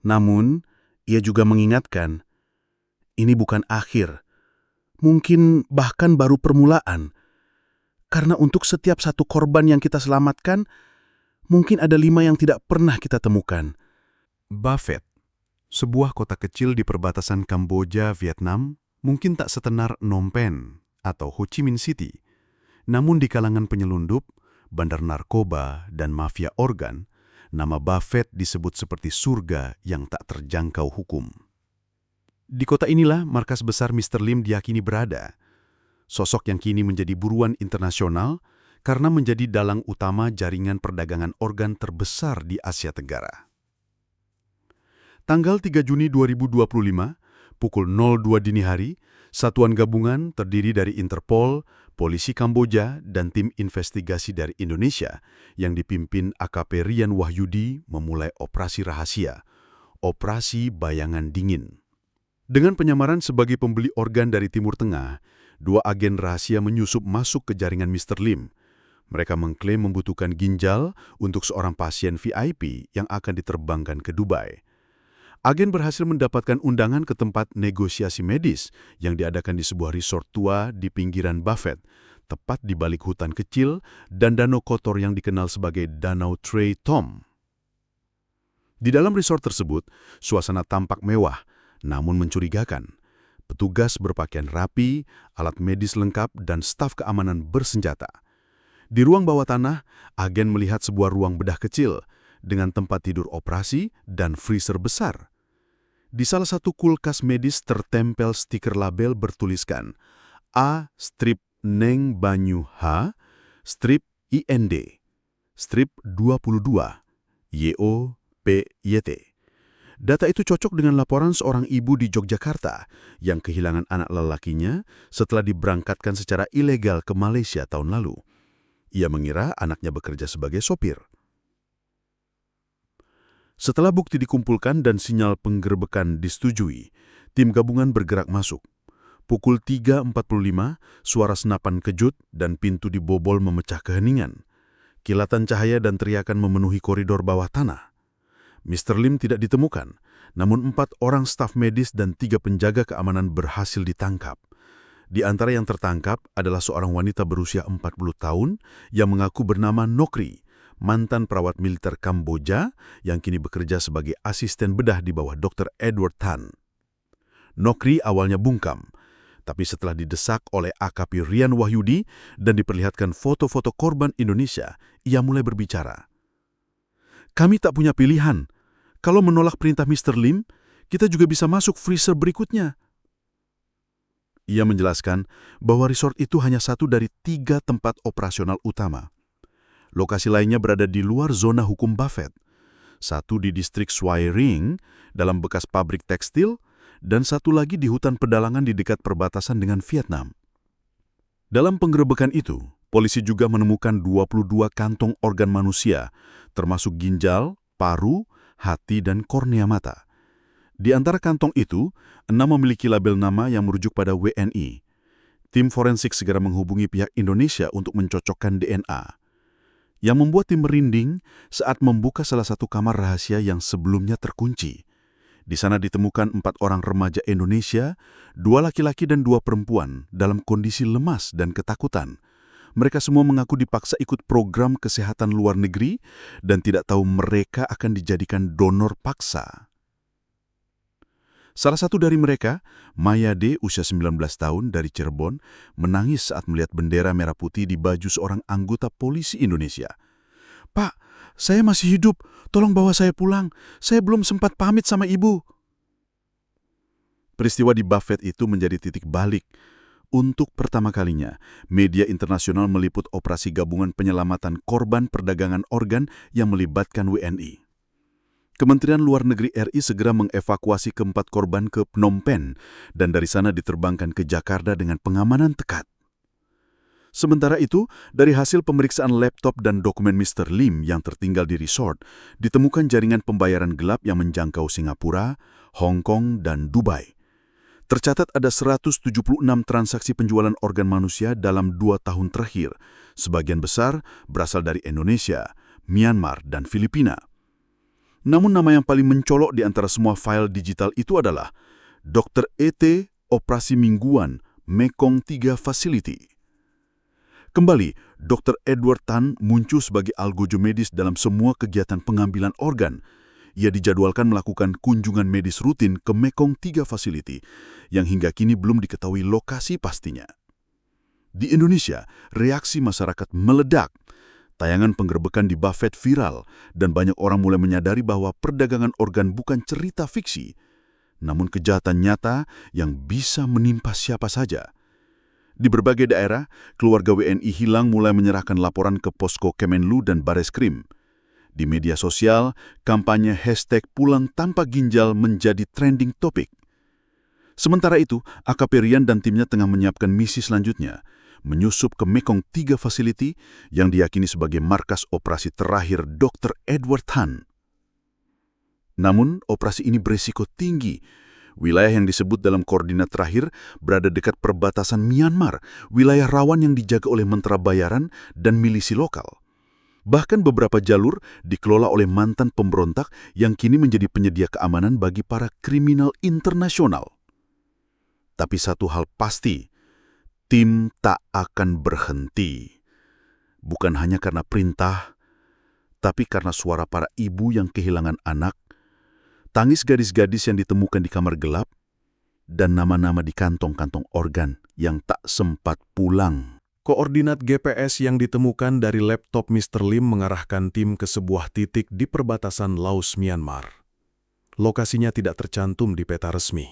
Namun, ia juga mengingatkan, ini bukan akhir, mungkin bahkan baru permulaan. Karena untuk setiap satu korban yang kita selamatkan, mungkin ada 5 yang tidak pernah kita temukan. Bavet, sebuah kota kecil di perbatasan Kamboja, Vietnam, mungkin tak setenar Phnom Penh atau Ho Chi Minh City. Namun di kalangan penyelundup, bandar narkoba, dan mafia organ, nama Bavet disebut seperti surga yang tak terjangkau hukum. Di kota inilah markas besar Mr. Lim diyakini berada. Sosok yang kini menjadi buruan internasional karena menjadi dalang utama jaringan perdagangan organ terbesar di Asia Tenggara. Tanggal 3 Juni 2025, pukul 02 dini hari, Satuan Gabungan terdiri dari Interpol, Polisi Kamboja, dan tim investigasi dari Indonesia yang dipimpin AKP Rian Wahyudi memulai operasi rahasia, Operasi Bayangan Dingin. Dengan penyamaran sebagai pembeli organ dari Timur Tengah, 2 agen rahasia menyusup masuk ke jaringan Mr. Lim. Mereka mengklaim membutuhkan ginjal untuk seorang pasien VIP yang akan diterbangkan ke Dubai. Agen berhasil mendapatkan undangan ke tempat negosiasi medis yang diadakan di sebuah resort tua di pinggiran Bavet, tepat di balik hutan kecil dan danau kotor yang dikenal sebagai Danau Trey Tom. Di dalam resort tersebut, suasana tampak mewah, namun mencurigakan. Petugas berpakaian rapi, alat medis lengkap, dan staf keamanan bersenjata. Di ruang bawah tanah, agen melihat sebuah ruang bedah kecil dengan tempat tidur operasi dan freezer besar. Di salah satu kulkas medis tertempel stiker label bertuliskan A strip Neng Banyu H strip IND strip 22 YOPYT. Data itu cocok dengan laporan seorang ibu di Yogyakarta yang kehilangan anak lelakinya setelah diberangkatkan secara ilegal ke Malaysia tahun lalu. Ia mengira anaknya bekerja sebagai sopir. Setelah bukti dikumpulkan dan sinyal penggerebekan disetujui, tim gabungan bergerak masuk. Pukul 3.45, suara senapan kejut dan pintu dibobol memecah keheningan. Kilatan cahaya dan teriakan memenuhi koridor bawah tanah. Mr. Lim tidak ditemukan, namun 4 orang staf medis dan 3 penjaga keamanan berhasil ditangkap. Di antara yang tertangkap adalah seorang wanita berusia 40 tahun yang mengaku bernama Nokri, mantan perawat militer Kamboja yang kini bekerja sebagai asisten bedah di bawah Dr. Edward Tan. Nokri awalnya bungkam, tapi setelah didesak oleh AKP Rian Wahyudi dan diperlihatkan foto-foto korban Indonesia, ia mulai berbicara. Kami tak punya pilihan. Kalau menolak perintah Mr. Lim, kita juga bisa masuk freezer berikutnya. Ia menjelaskan bahwa resort itu hanya satu dari 3 tempat operasional utama. Lokasi lainnya berada di luar zona hukum Bavet. Satu di distrik Swai Ring, dalam bekas pabrik tekstil, dan satu lagi di hutan pedalangan di dekat perbatasan dengan Vietnam. Dalam penggerebekan itu, polisi juga menemukan 22 kantong organ manusia, termasuk ginjal, paru, hati, dan kornea mata. Di antara kantong itu, 6 memiliki label nama yang merujuk pada WNI. Tim forensik segera menghubungi pihak Indonesia untuk mencocokkan DNA. Yang membuat tim merinding saat membuka salah satu kamar rahasia yang sebelumnya terkunci. Di sana ditemukan 4 orang remaja Indonesia, 2 laki-laki dan 2 perempuan dalam kondisi lemas dan ketakutan. Mereka semua mengaku dipaksa ikut program kesehatan luar negeri dan tidak tahu mereka akan dijadikan donor paksa. Salah satu dari mereka, Maya D., usia 19 tahun dari Cirebon, menangis saat melihat bendera merah putih di baju seorang anggota polisi Indonesia. Pak, saya masih hidup. Tolong bawa saya pulang. Saya belum sempat pamit sama ibu. Peristiwa di Bavet itu menjadi titik balik. Untuk pertama kalinya, media internasional meliput operasi gabungan penyelamatan korban perdagangan organ yang melibatkan WNI. Kementerian Luar Negeri RI segera mengevakuasi keempat korban ke Phnom Penh dan dari sana diterbangkan ke Jakarta dengan pengamanan ketat. Sementara itu, dari hasil pemeriksaan laptop dan dokumen Mr. Lim yang tertinggal di resort, ditemukan jaringan pembayaran gelap yang menjangkau Singapura, Hong Kong, dan Dubai. Tercatat ada 176 transaksi penjualan organ manusia dalam 2 tahun terakhir. Sebagian besar berasal dari Indonesia, Myanmar, dan Filipina. Namun nama yang paling mencolok di antara semua file digital itu adalah Dr. ET Operasi Mingguan Mekong 3 Facility. Kembali, Dr. Edward Tan muncul sebagai algojo medis dalam semua kegiatan pengambilan organ. Ia dijadwalkan melakukan kunjungan medis rutin ke Mekong 3 Facility yang hingga kini belum diketahui lokasi pastinya. Di Indonesia, reaksi masyarakat meledak. Tayangan penggerbekan di Buffet viral dan banyak orang mulai menyadari bahwa perdagangan organ bukan cerita fiksi, namun kejahatan nyata yang bisa menimpa siapa saja. Di berbagai daerah, keluarga WNI hilang mulai menyerahkan laporan ke posko Kemenlu dan Bareskrim. Di media sosial, kampanye #pulang tanpa ginjal menjadi trending topik. Sementara itu, AKP Rian dan timnya tengah menyiapkan misi selanjutnya, menyusup ke Mekong 3 Facility yang diyakini sebagai markas operasi terakhir Dr. Edward Tan. Namun, operasi ini berisiko tinggi. Wilayah yang disebut dalam koordinat terakhir berada dekat perbatasan Myanmar, wilayah rawan yang dijaga oleh mentera bayaran dan milisi lokal. Bahkan beberapa jalur dikelola oleh mantan pemberontak yang kini menjadi penyedia keamanan bagi para kriminal internasional. Tapi satu hal pasti, tim tak akan berhenti. Bukan hanya karena perintah, tapi karena suara para ibu yang kehilangan anak, tangis gadis-gadis yang ditemukan di kamar gelap, dan nama-nama di kantong-kantong organ yang tak sempat pulang. Koordinat GPS yang ditemukan dari laptop Mr. Lim mengarahkan tim ke sebuah titik di perbatasan Laos, Myanmar. Lokasinya tidak tercantum di peta resmi.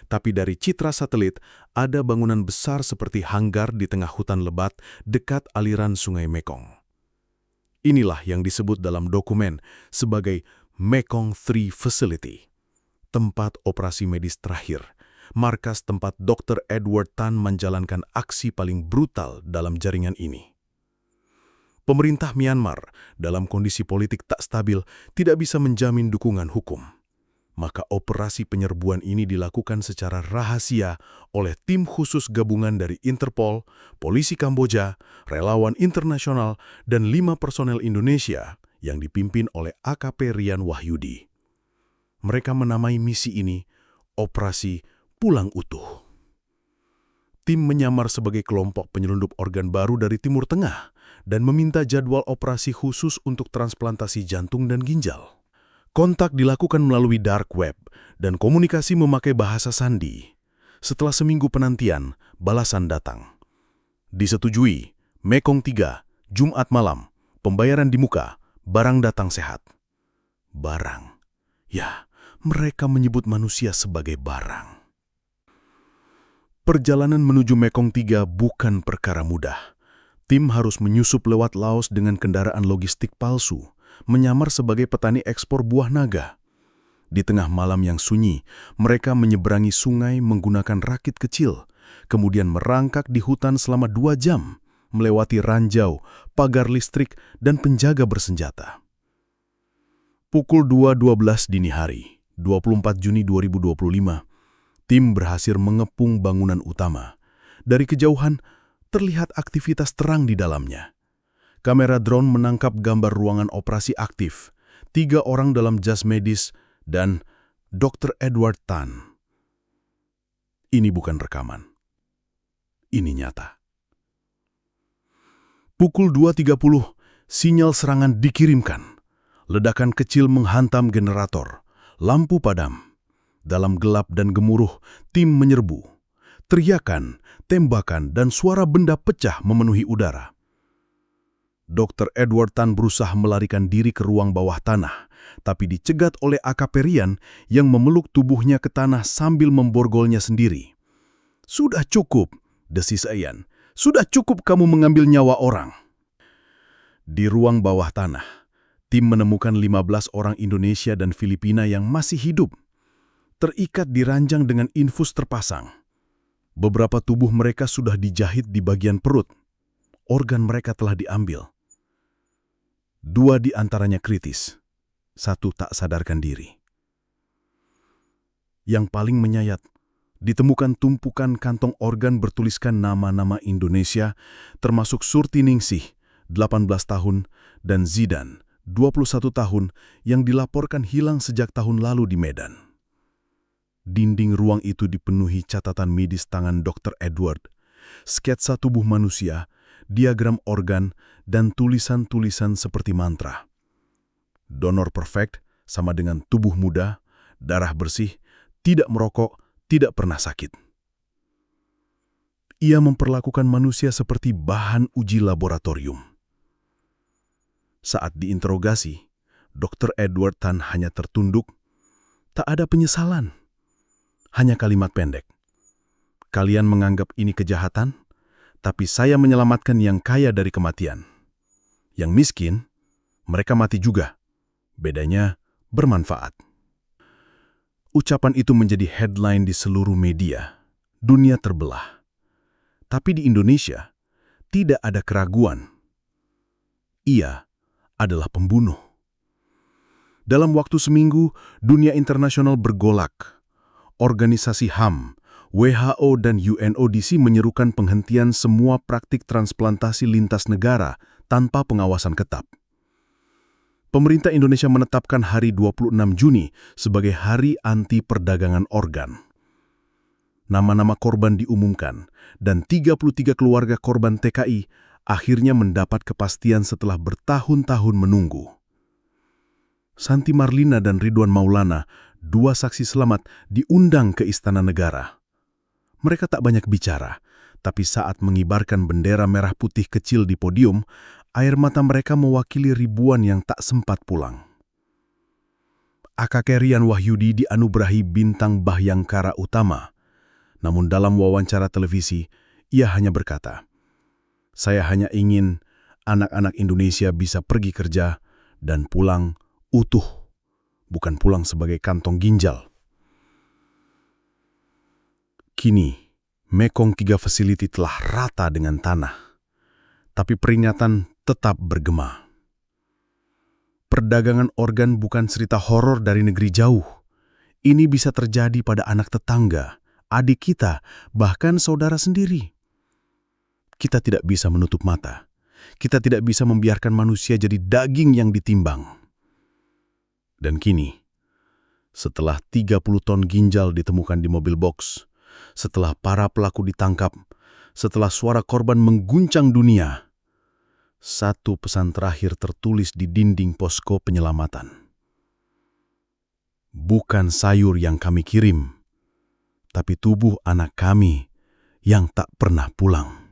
Tapi dari citra satelit, ada bangunan besar seperti hanggar di tengah hutan lebat dekat aliran sungai Mekong. Inilah yang disebut dalam dokumen sebagai Mekong 3 Facility, tempat operasi medis terakhir, markas tempat Dr. Edward Tan menjalankan aksi paling brutal dalam jaringan ini. Pemerintah Myanmar dalam kondisi politik tak stabil tidak bisa menjamin dukungan hukum. Maka operasi penyerbuan ini dilakukan secara rahasia oleh tim khusus gabungan dari Interpol, polisi Kamboja, relawan internasional, dan 5 personel Indonesia yang dipimpin oleh AKP Rian Wahyudi. Mereka menamai misi ini Operasi Pulang Utuh. Tim menyamar sebagai kelompok penyelundup organ baru dari Timur Tengah dan meminta jadwal operasi khusus untuk transplantasi jantung dan ginjal. Kontak dilakukan melalui dark web dan komunikasi memakai bahasa sandi. Setelah seminggu penantian, balasan datang. Disetujui, Mekong 3, Jumat malam, pembayaran di muka, barang datang sehat. Barang. Ya, mereka menyebut manusia sebagai barang. Perjalanan menuju Mekong 3 bukan perkara mudah. Tim harus menyusup lewat Laos dengan kendaraan logistik palsu, menyamar sebagai petani ekspor buah naga. Di tengah malam yang sunyi, mereka menyeberangi sungai menggunakan rakit kecil, kemudian merangkak di hutan selama 2 jam, melewati ranjau, pagar listrik, dan penjaga bersenjata. Pukul 2.12 dini hari, 24 Juni 2025, tim berhasil mengepung bangunan utama. Dari kejauhan, terlihat aktivitas terang di dalamnya. Kamera drone menangkap gambar ruangan operasi aktif, 3 orang dalam jas medis, dan Dr. Edward Tan. Ini bukan rekaman. Ini nyata. Pukul 2.30, sinyal serangan dikirimkan. Ledakan kecil menghantam generator. Lampu padam. Dalam gelap dan gemuruh, tim menyerbu. Teriakan, tembakan, dan suara benda pecah memenuhi udara. Dr. Edward Tan berusaha melarikan diri ke ruang bawah tanah, tapi dicegat oleh AKP Rian yang memeluk tubuhnya ke tanah sambil memborgolnya sendiri. Sudah cukup, desis Ian. Sudah cukup kamu mengambil nyawa orang. Di ruang bawah tanah, tim menemukan 15 orang Indonesia dan Filipina yang masih hidup, terikat di ranjang dengan infus terpasang. Beberapa tubuh mereka sudah dijahit di bagian perut. Organ mereka telah diambil. 2 di antaranya kritis, 1 tak sadarkan diri. Yang paling menyayat, ditemukan tumpukan kantong organ bertuliskan nama-nama Indonesia, termasuk Surti Ningsih, 18 tahun, dan Zidan, 21 tahun, yang dilaporkan hilang sejak tahun lalu di Medan. Dinding ruang itu dipenuhi catatan medis tangan Dr. Edward, sketsa tubuh manusia, diagram organ, dan tulisan-tulisan seperti mantra. Donor perfect sama dengan tubuh muda, darah bersih, tidak merokok, tidak pernah sakit. Ia memperlakukan manusia seperti bahan uji laboratorium. Saat diinterogasi, Dr. Edward Tan hanya tertunduk, tak ada penyesalan. Hanya kalimat pendek. Kalian menganggap ini kejahatan, tapi saya menyelamatkan yang kaya dari kematian. Yang miskin, mereka mati juga. Bedanya bermanfaat. Ucapan itu menjadi headline di seluruh media. Dunia terbelah. Tapi di Indonesia, tidak ada keraguan. Ia adalah pembunuh. Dalam waktu seminggu, dunia internasional bergolak. Organisasi HAM, WHO dan UNODC menyerukan penghentian semua praktik transplantasi lintas negara tanpa pengawasan ketat. Pemerintah Indonesia menetapkan hari 26 Juni sebagai Hari Anti Perdagangan Organ. Nama-nama korban diumumkan, dan 33 keluarga korban TKI akhirnya mendapat kepastian setelah bertahun-tahun menunggu. Santi Marlina dan Ridwan Maulana, 2 saksi selamat, diundang ke Istana Negara. Mereka tak banyak bicara, tapi saat mengibarkan bendera merah putih kecil di podium, air mata mereka mewakili ribuan yang tak sempat pulang. AKK Rian Wahyudi dianugerahi bintang Bhayangkara Utama. Namun dalam wawancara televisi, ia hanya berkata, "Saya hanya ingin anak-anak Indonesia bisa pergi kerja dan pulang utuh, bukan pulang sebagai kantong ginjal." Kini, Mekong 3 Facility telah rata dengan tanah, tapi peringatan tetap bergema. Perdagangan organ bukan cerita horor dari negeri jauh. Ini bisa terjadi pada anak tetangga, adik kita, bahkan saudara sendiri. Kita tidak bisa menutup mata. Kita tidak bisa membiarkan manusia jadi daging yang ditimbang. Dan kini, setelah 30 ton ginjal ditemukan di mobil box, setelah para pelaku ditangkap, setelah suara korban mengguncang dunia, satu pesan terakhir tertulis di dinding posko penyelamatan. Bukan sayur yang kami kirim, tapi tubuh anak kami yang tak pernah pulang.